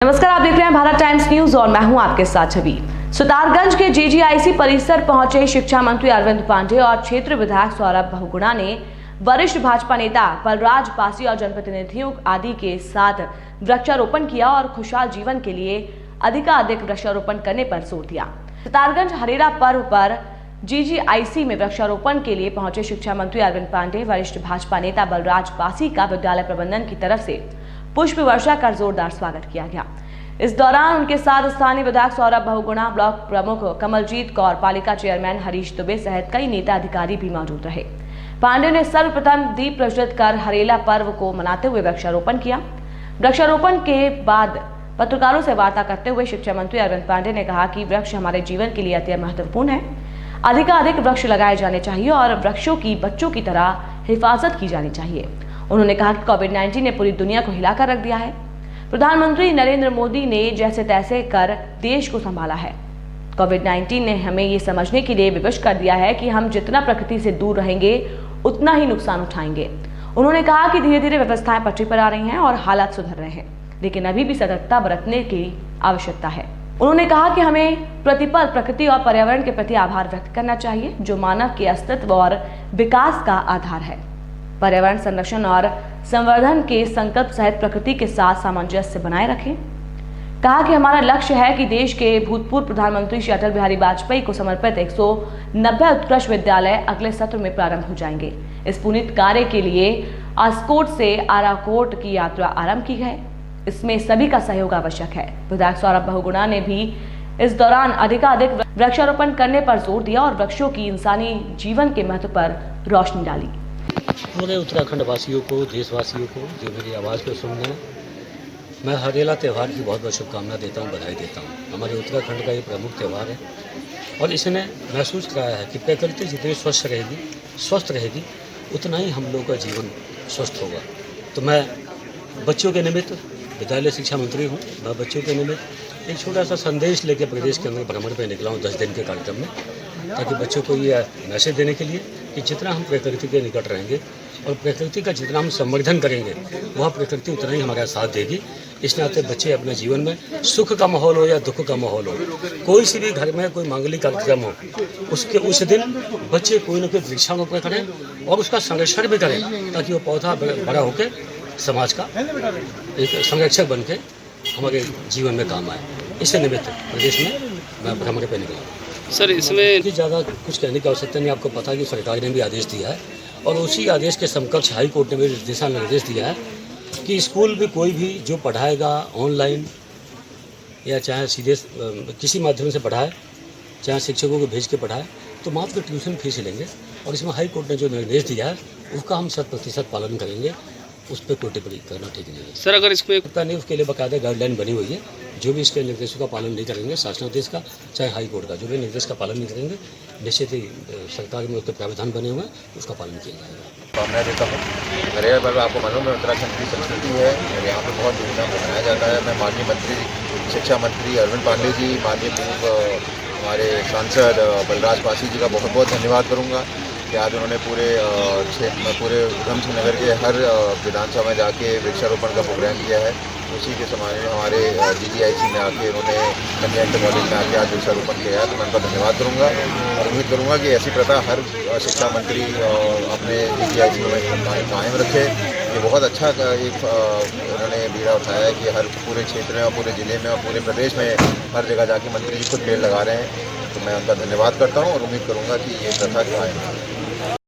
नमस्कार, आप देख रहे हैं भारत टाइम्स न्यूज और मैं हूं आपके साथ छवि। सुतारगंज के जीजीआईसी परिसर पहुंचे शिक्षा मंत्री अरविंद पांडे और क्षेत्र विधायक सौरभ बहुगुणा ने वरिष्ठ भाजपा नेता बलराज पासी और जनप्रतिनिधियों आदि के साथ वृक्षारोपण किया और खुशहाल जीवन के लिए अधिकाधिक वृक्षारोपण करने पर जोर दिया। सुतारगंज हरेला पर्व पर जीजीआईसी में वृक्षारोपण के लिए पहुंचे शिक्षा मंत्री अरविंद पांडे, वरिष्ठ भाजपा नेता बलराज पासी का विद्यालय प्रबंधन की तरफ से पुष्प वर्षा कर जोरदार स्वागत किया गया। इस दौरान उनके साथ स्थानीय विधायक सौरभ बहुगुणा, ब्लॉक प्रमुख कमलजीत कौर, पालिका चेयरमैन हरीश दुबे सहित कई नेता अधिकारी भी मौजूद रहे। पांडे ने सर्वप्रथम दीप प्रज्वलित कर हरेला पर्व को मनाते हुए वृक्षारोपण किया। वृक्षारोपण के बाद पत्रकारों से वार्ता करते हुए शिक्षा मंत्री अरविंद पांडे ने कहा कि वृक्ष हमारे जीवन के लिए अत्यंत महत्वपूर्ण है। अधिकाधिक वृक्ष लगाए जाने चाहिए और वृक्षों की बच्चों की तरह हिफाजत की जानी चाहिए। उन्होंने कहा कि कोविड-19 ने पूरी दुनिया को हिलाकर रख दिया है। प्रधानमंत्री नरेंद्र मोदी ने जैसे तैसे कर देश को संभाला है। कोविड-19 ने हमें ये समझने के लिए विवश कर दिया है कि हम जितना प्रकृति से दूर रहेंगे उतना ही नुकसान उठाएंगे। उन्होंने कहा कि धीरे धीरे व्यवस्थाएं पटरी पर आ रही हैं और हालात सुधर रहे हैं, लेकिन अभी भी सतर्कता बरतने की आवश्यकता है। उन्होंने कहा कि हमें प्रतिपल प्रकृति और पर्यावरण के प्रति आभार व्यक्त करना चाहिए, जो मानव के अस्तित्व और विकास का आधार है। पर्यावरण संरक्षण और संवर्धन के संकल्प सहित प्रकृति के साथ सामंजस्य बनाए रखें। कहा कि हमारा लक्ष्य है कि देश के भूतपूर्व प्रधानमंत्री श्री अटल बिहारी वाजपेयी को समर्पित 190 उत्कृष्ट विद्यालय अगले सत्र में प्रारंभ हो जाएंगे। इस पुनीत कार्य के लिए आस्कोट से आराकोट की यात्रा आरंभ की है। इसमें सभी का सहयोग आवश्यक है। विधायक सौरभ बहुगुणा ने भी इस दौरान अधिकाधिक वृक्षारोपण करने पर जोर दिया और वृक्षों की इंसानी जीवन के महत्व पर रोशनी डाली। पूरे उत्तराखंड वासियों को, देशवासियों को जो मेरी आवाज़ को सुन रहे हैं, मैं हरेला त्यौहार की बहुत बहुत शुभकामना देता हूँ, बधाई देता हूँ। हमारे उत्तराखंड का ये प्रमुख त्यौहार है और इसने महसूस कराया है कि प्रकृति जितनी स्वस्थ रहेगी उतना ही हम लोगों का जीवन स्वस्थ होगा। तो मैं बच्चों के निमित्त विद्यालय शिक्षा मंत्री हूँ। मैं बच्चों के निमित्त एक छोटा सा संदेश लेकर प्रदेश के अंदर भ्रमण पर निकला हूँ 10 दिन के कार्यक्रम में, ताकि बच्चों को ये मैसेज देने के लिए कि जितना हम प्रकृति के निकट रहेंगे और प्रकृति का जितना हम संवर्धन करेंगे वह प्रकृति उतना ही हमारा साथ देगी। इस नाते बच्चे अपने जीवन में सुख का माहौल हो या दुख का माहौल हो, कोई सी भी घर में कोई मांगलिक कार्यक्रम हो, उसके उस दिन बच्चे कोई न कोई वृक्षारोपण करें और उसका संरक्षण भी करें, ताकि वो पौधा बड़ा होकर समाज का एक संरक्षक बन के हमारे जीवन में काम आए। इसी निमित्त प्रदेश में मैं भ्रमण पर निकला। सर, इसमें ज़्यादा कुछ कहने की आवश्यकता नहीं। आपको पता है कि सरकार ने भी आदेश दिया है और उसी आदेश के समकक्ष हाई कोर्ट ने भी दिशा निर्देश दिया है कि स्कूल भी कोई भी जो पढ़ाएगा ऑनलाइन या चाहे सीधे किसी माध्यम से पढ़ाए, चाहे शिक्षकों को भेज के पढ़ाए, तो मात्र ट्यूशन फीस लेंगे। और इसमें हाई कोर्ट ने जो निर्देश दिया है उसका हम 100% पालन करेंगे। उस पर कोई टिप्पणी करना ठीक नहीं है। सर, अगर इसमें नहीं, उसके लिए बाकायदा गाइडलाइन बनी हुई है। जो भी इसके निर्देशों का पालन नहीं करेंगे, शासनादेश का चाहे हाई कोर्ट का, जो भी निर्देश का पालन नहीं करेंगे, निश्चित ही सरकार में उसके प्रावधान बने हुए हैं, उसका पालन किया जाएगा। मैं देता हूँ हरेला पर्व आपको मालूम है उत्तराखंड की संस्कृति है और यहाँ पर बहुत धूमधाम से मनाया जाता है। मैं माननीय मंत्री शिक्षा मंत्री अरविंद पांडे जी, माननीय पूर्व हमारे सांसद बलराज पासी जी का बहुत बहुत धन्यवाद करूँगा कि आज उन्होंने पूरे उधम सिंह नगर के हर विधानसभा में जाके वृक्षारोपण का प्रोग्राम किया है। उसी के समान हमारे जीजीआईसी में आके उन्होंने कन्या इंटर कॉलेज में आके आज वृक्षारोपण किया है। तो मैं उनका धन्यवाद करूँगा और उम्मीद करूँगा कि ऐसी प्रथा हर शिक्षा मंत्री अपने जीजीआईसी में कायम रखे। ये बहुत अच्छा एक उन्होंने बीड़ा उठाया है कि हर पूरे क्षेत्र में और पूरे ज़िले में और पूरे प्रदेश में हर जगह जाके मंत्री जी खुद पेड़ लगा रहे हैं। तो मैं उनका धन्यवाद करता हूँ और उम्मीद करूँगा कि ये प्रथा कायम रहे।